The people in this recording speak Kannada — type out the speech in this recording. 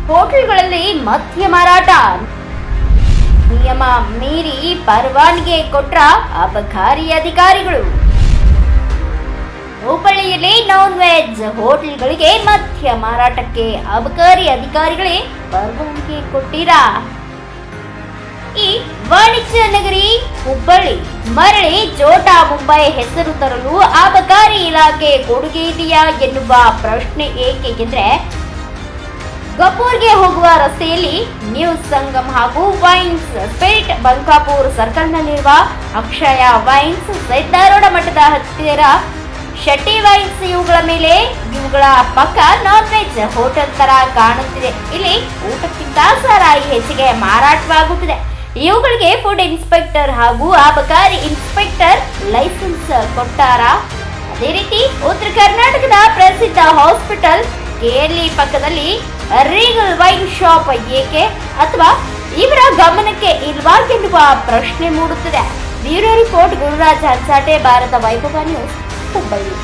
ಹೋಟೆಲ್ಗಳಲ್ಲಿ ಮದ್ಯ ಮಾರಾಟ ನಿಯಮ ಮೀರಿ ಪರವಾನಗಿ ಕೊಟ್ರ ಅಬಕಾರಿ ಅಧಿಕಾರಿಗಳು. ಹುಬ್ಬಳ್ಳಿಯಲ್ಲಿ ನಾನ್ ವೆಜ್ ಹೋಟೆಲ್ಗಳಿಗೆ ಮದ್ಯ ಮಾರಾಟಕ್ಕೆ ಅಬಕಾರಿ ಅಧಿಕಾರಿಗಳೇ ಪರವಾನಗಿ ಕೊಟ್ಟಿರಾ? ಈ ವಾಣಿಜ್ಯ ನಗರಿ ಹುಬ್ಬಳ್ಳಿ ಮರಳಿ ಜೋಟಾ ಮುಂಬೈ ಹೆಸರು ತರಲು ಅಬಕಾರಿ ಇಲಾಖೆ ಕೊಡುಗೆ ಇದೆಯಾ ಎನ್ನುವ ಪ್ರಶ್ನೆ ಏಕೆ ಎಂದ್ರೆ, ಗಪೂರ್ಗೆ ಹೋಗುವ ರಸ್ತೆಯಲ್ಲಿ ನ್ಯೂ ಸಂಗಮ್ ಹಾಗೂ ವೈನ್ಸ್ ಸ್ಪಿರಿಟ್ ಬಂಕಾಪುರ್ ಸರ್ಕಲ್ನಲ್ಲಿರುವ ಅಕ್ಷಯ ವೈನ್ಸ್, ಸಿದ್ದಾರೂಢ ಮಠದ ಹತ್ತಿರ ಶೆಟ್ಟಿ ವೈನ್ಸ್ ಇವುಗಳ ಪಕ್ಕ ನಾನ್ ವೆಜ್ ಹೋಟೆಲ್ ತರ ಕಾಣುತ್ತಿದೆ. ಇಲ್ಲಿ ಊಟಕ್ಕಿಂತ ಸಾರಾಯಿ ಹೆಚ್ಚಿಗೆ ಮಾರಾಟವಾಗುತ್ತಿದೆ. ಇವುಗಳಿಗೆ ಫುಡ್ ಇನ್ಸ್ಪೆಕ್ಟರ್ ಹಾಗೂ ಅಬಕಾರಿ ಇನ್ಸ್ಪೆಕ್ಟರ್ ಲೈಸೆನ್ಸ್ ಕೊಟ್ಟಾರ? ಅದೇ ರೀತಿ ಉತ್ತರ ಕರ್ನಾಟಕದ ಪ್ರಸಿದ್ಧ ಹಾಸ್ಪಿಟಲ್ ಕೆಎಲ್ಇ ಪಕ್ಕದಲ್ಲಿ ರೀಗಲ್ ವೈನ್ ಶಾಪ್ ಏಕೆ, ಅಥವಾ ಇವರ ಗಮನಕ್ಕೆ ಇಲ್ವಾ ಎನ್ನುವ ಪ್ರಶ್ನೆ ಮೂಡುತ್ತದೆ. ಬ್ಯೂರೋ ರಿಪೋರ್ಟ್, ಗುರುರಾಜ್ ಹನ್ಸಾಟೆ, ಭಾರತ ವೈಭವ ನ್ಯೂಸ್, ಹುಬ್ಬಳ್ಳಿ.